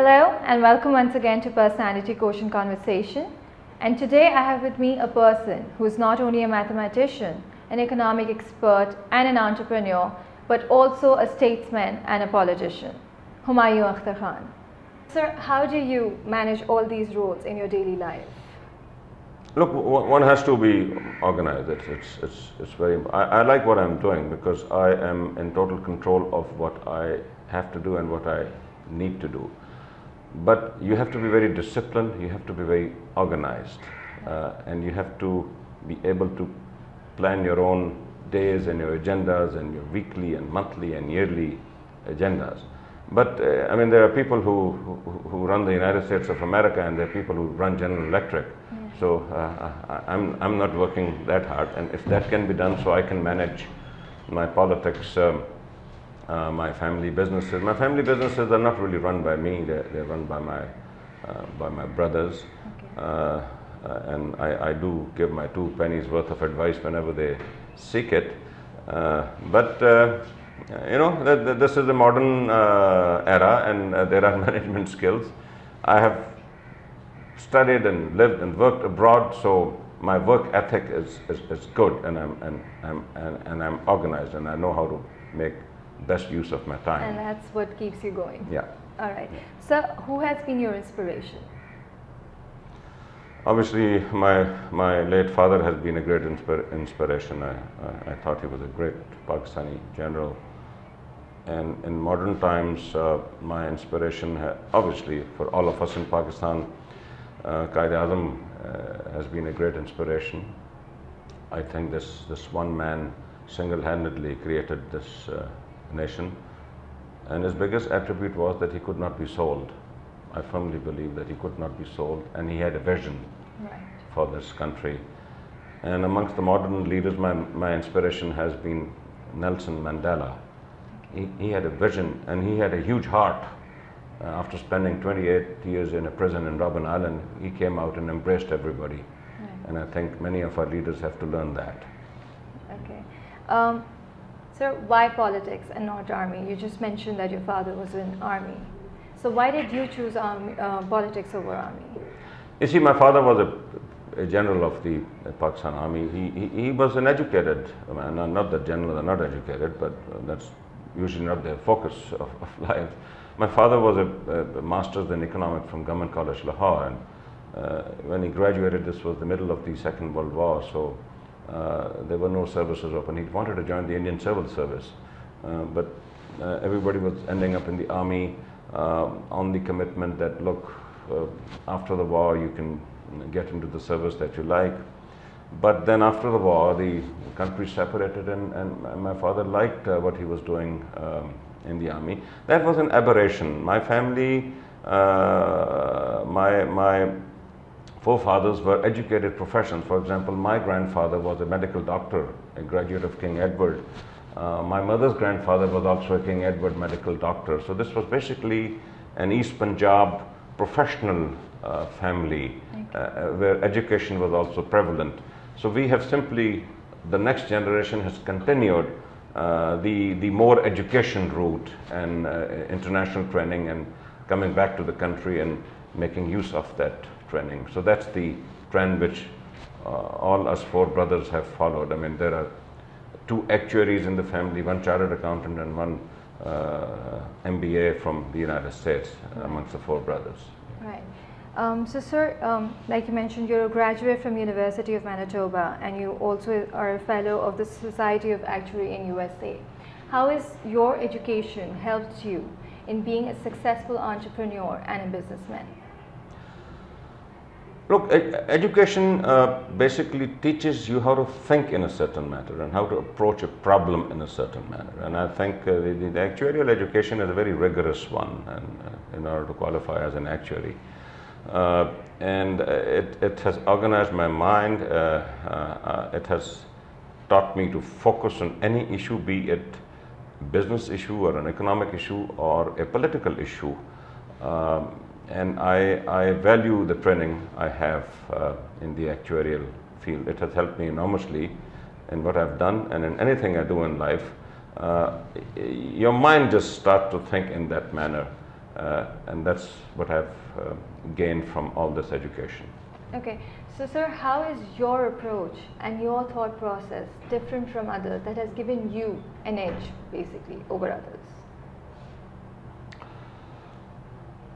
Hello and welcome once again to Personality Quotient Conversation. And today I have with me a person who is not only a mathematician, an economic expert and an entrepreneur, but also a statesman and a politician, Humayun Akhtar Khan. Sir, how do you manage all these roles in your daily life? Look, one has to be organized. It's very. I like what I'm doing because I am in total control of what I have to do and what I need to do. But you have to be very disciplined. You have to be very organized, and you have to be able to plan your own days and your agendas and your weekly and monthly and yearly agendas. But I mean, there are people who run the United States of America, and there are people who run General Electric. So I'm not working that hard, and if that can be done, so I can manage my politics, my family businesses. My family businesses are not really run by me; they're run by my brothers, okay. And I do give my 2 pennies worth of advice whenever they seek it. But you know, this is a modern era, and there are management skills. I have studied and lived and worked abroad, so my work ethic is good, and I'm organized, and I know how to make best use of my time. And that's what keeps you going. Yeah. All right. So, who has been your inspiration? Obviously, my late father has been a great inspiration. I thought he was a great Pakistani general. And in modern times, my inspiration, obviously, for all of us in Pakistan, Quaid-e-Azam has been a great inspiration. I think this one man single-handedly created this nation, and his biggest attribute was that he could not be sold. I firmly believe that he could not be sold, and he had a vision for this country. And amongst the modern leaders, my inspiration has been Nelson Mandela. He had a vision, and he had a huge heart. After spending 28 years in a prison in Robben Island, he came out and embraced everybody. Right. And I think many of our leaders have to learn that. Okay. Sir, why politics and not army? You just mentioned that your father was in army. So why did you choose politics over army? You see, my father was a general of the Pakistan Army. He was an educated man. Not that generals are not educated, but that's usually not their focus of life. My father was a master's in economics from Government College, Lahore, and when he graduated, this was the middle of the Second World War, so there were no services open. He wanted to join the Indian Civil Service, but everybody was ending up in the army on the commitment that, look, after the war you can get into the service that you like. But then after the war, the country separated, and my father liked what he was doing in the army. That was an aberration. My family, my forefathers were educated professions. For example, my grandfather was a medical doctor, a graduate of King Edward. My mother's grandfather was also a King Edward medical doctor. So this was basically an East Punjab professional family where education was also prevalent. So we have simply, the next generation has continued the more education route and international training, and coming back to the country and making use of that training. So that's the trend which all us 4 brothers have followed. I mean, there are 2 actuaries in the family, 1 chartered accountant and 1 MBA from the United States amongst the 4 brothers. Right. So sir, like you mentioned, you're a graduate from University of Manitoba, and you also are a fellow of the Society of Actuary in USA. How has your education helped you in being a successful entrepreneur and a businessman? Look, education basically teaches you how to think in a certain manner and how to approach a problem in a certain manner. And I think the actuarial education is a very rigorous one, and in order to qualify as an actuary. And it has organized my mind. It has taught me to focus on any issue, be it a business issue or an economic issue or a political issue. And I value the training I have in the actuarial field. It has helped me enormously in what I've done and in anything I do in life. Your mind just starts to think in that manner. and that's what I've gained from all this education. Okay, so sir, how is your approach and your thought process different from others that has given you an edge basically over others?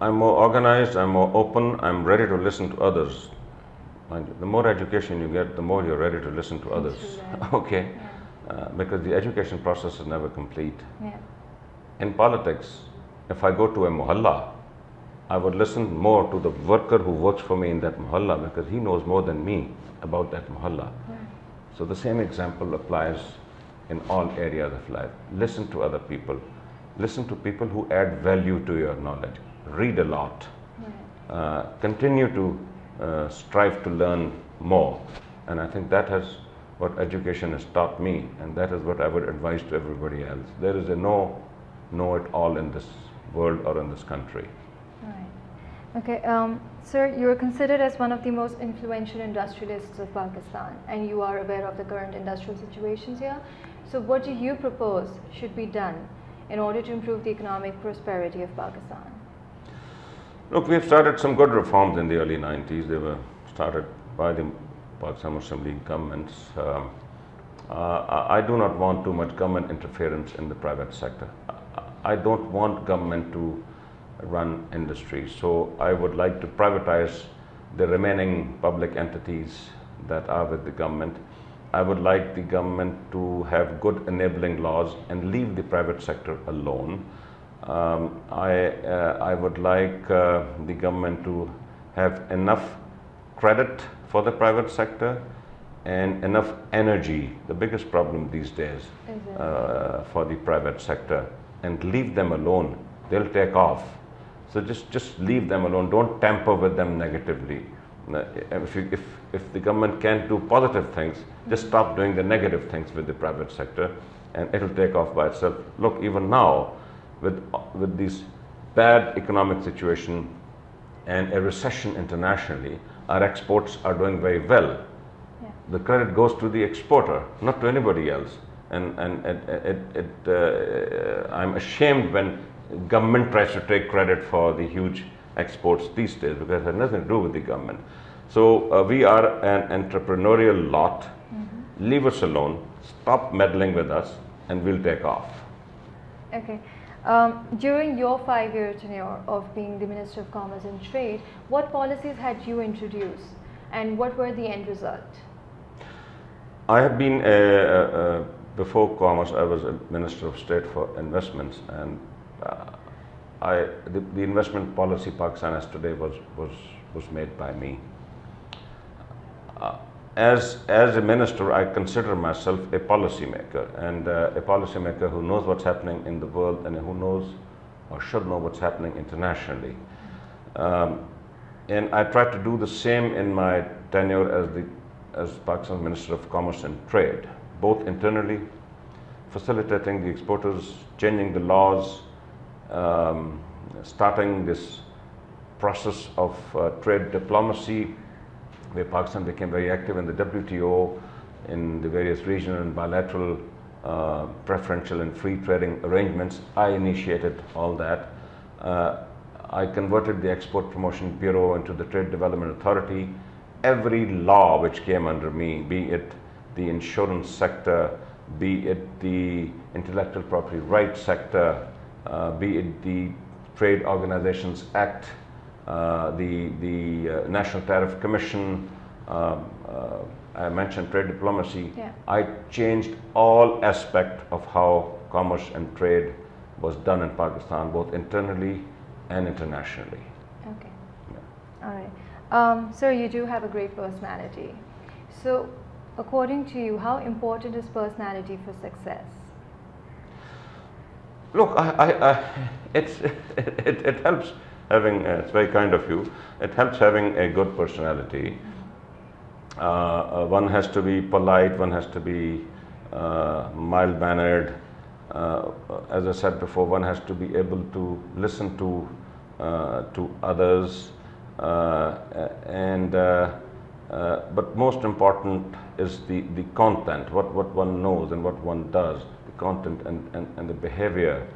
I'm more organized, I'm more open, I'm ready to listen to others. The more education you get, the more you're ready to listen to others. Okay, Yeah. Because the education process is never complete. Yeah. In politics, if I go to a mohalla, I would listen more to the worker who works for me in that mohalla because he knows more than me about that mohalla. Right. So the same example applies in all areas of life. Listen to other people. Listen to people who add value to your knowledge. Read a lot. Right. Continue to strive to learn more. And I think that has what education has taught me, and that is what I would advise to everybody else. There is a know-it-all in this world or in this country. Right. Okay, sir, you are considered as one of the most influential industrialists of Pakistan, and you are aware of the current industrial situations here. So what do you propose should be done in order to improve the economic prosperity of Pakistan? Look, we've started some good reforms in the early 90s. They were started by the Pakistan Muslim League governments. I do not want too much government interference in the private sector. I don't want government to run industry, so I would like to privatize the remaining public entities that are with the government. I would like the government to have good enabling laws and leave the private sector alone. I would like the government to have enough credit for the private sector and enough energy, the biggest problem these days for the private sector, and leave them alone. They'll take off. So just leave them alone. Don't tamper with them negatively. If the government can't do positive things, just stop doing the negative things with the private sector, and it'll take off by itself. Look, even now, with this bad economic situation and a recession internationally, our exports are doing very well. Yeah. The credit goes to the exporter, not to anybody else. And I'm ashamed when government tries to take credit for the huge exports these days, because it has nothing to do with the government. So we are an entrepreneurial lot. Mm-hmm. Leave us alone, stop meddling with us, and we'll take off. Okay. During your 5-year tenure of being the Minister of Commerce and Trade, what policies had you introduced and what were the end result? I have been, before Commerce, I was a Minister of State for Investments, and the investment policy Pakistan has today was made by me. As a minister, I consider myself a policymaker, and a policymaker who knows what's happening in the world and who knows or should know what's happening internationally. And I try to do the same in my tenure as Pakistan's Minister of Commerce and Trade, both internally, facilitating the exporters, changing the laws, starting this process of trade diplomacy, where Pakistan became very active in the WTO, in the various regional and bilateral preferential and free trading arrangements. I initiated all that. I converted the Export Promotion Bureau into the Trade Development Authority. Every law which came under me, be it the insurance sector, be it the intellectual property rights sector, be it the Trade Organizations Act, the National Tariff Commission, I mentioned trade diplomacy. Yeah. I changed all aspects of how commerce and trade was done in Pakistan, both internally and internationally. Okay. Yeah. All right. Sir, you do have a great personality. So, according to you, how important is personality for success? Look, it helps having, it's very kind of you, it helps having a good personality. One has to be polite, one has to be mild-mannered. As I said before, one has to be able to listen to others, but most important is the content, what one knows and what one does, the content and the behavior,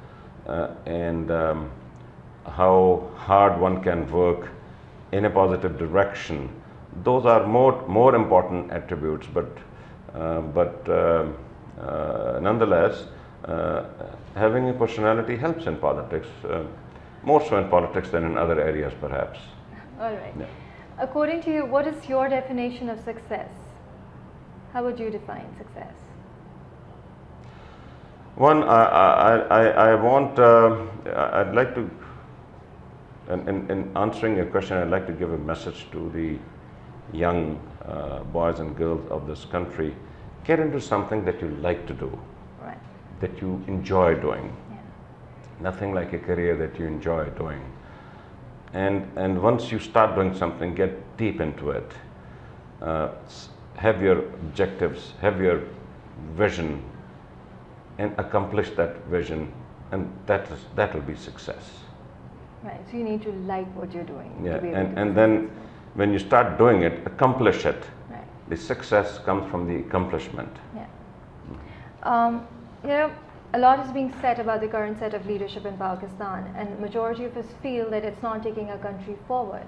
how hard one can work in a positive direction. Those are more important attributes, but nonetheless, having a personality helps in politics, more so in politics than in other areas perhaps. All right. Yeah. According to you, what is your definition of success? How would you define success? One, I'd like to, in answering your question, I'd like to give a message to the young boys and girls of this country. Get into something that you like to do, Right. that you enjoy doing. Yeah. Nothing like a career that you enjoy doing. And once you start doing something, get deep into it. Have your objectives, have your vision, and accomplish that vision, and that will be success. Right. So you need to like what you're doing. Yeah. To be able to And be then successful. when you start doing it, accomplish it. Right. The success comes from the accomplishment. Yeah. You know, a lot is being said about the current set of leadership in Pakistan, and majority of us feel that it's not taking our country forward.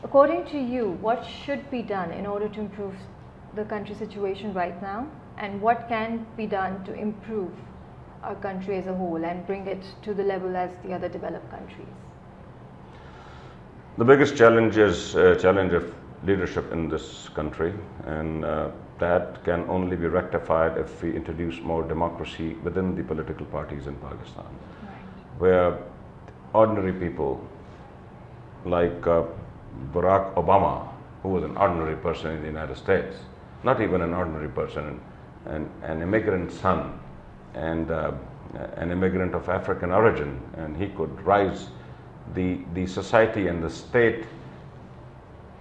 According to you, what should be done in order to improve the country situation right now, and what can be done to improve our country as a whole and bring it to the level as the other developed countries? The biggest challenge is challenge of leadership in this country, and that can only be rectified if we introduce more democracy within the political parties in Pakistan, Right. where ordinary people like Barack Obama, who was an ordinary person in the United States, not even an ordinary person, an immigrant son, and an immigrant of African origin, and he could rise. The society and the state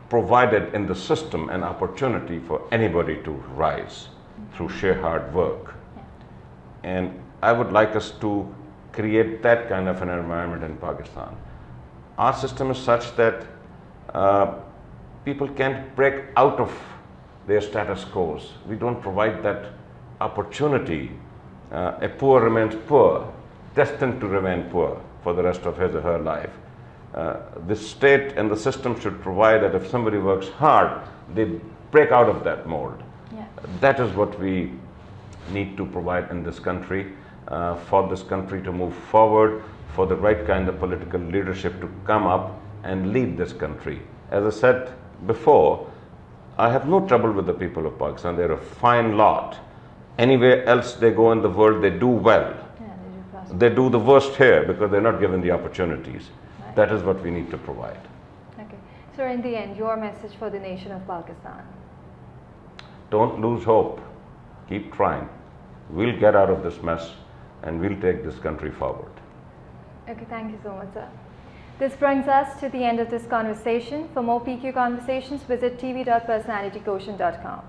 provided in the system an opportunity for anybody to rise through sheer hard work. And I would like us to create that kind of an environment in Pakistan. Our system is such that people can't break out of their status quos. We don't provide that opportunity. A poor remains poor, destined to remain poor for the rest of his or her life. The state and the system should provide that if somebody works hard, they break out of that mold. Yeah. That is what we need to provide in this country, for this country to move forward, for the right kind of political leadership to come up and lead this country. As I said before, I have no trouble with the people of Pakistan. They're a fine lot. Anywhere else they go in the world, they do well. Yeah, they do prosper. They do the worst here because they're not given the opportunities. Right. That is what we need to provide. Okay. So in the end, your message for the nation of Pakistan? Don't lose hope. Keep trying. We'll get out of this mess and we'll take this country forward. Okay, thank you so much, sir. This brings us to the end of this conversation. For more PQ conversations, visit tv.personalityquotient.com.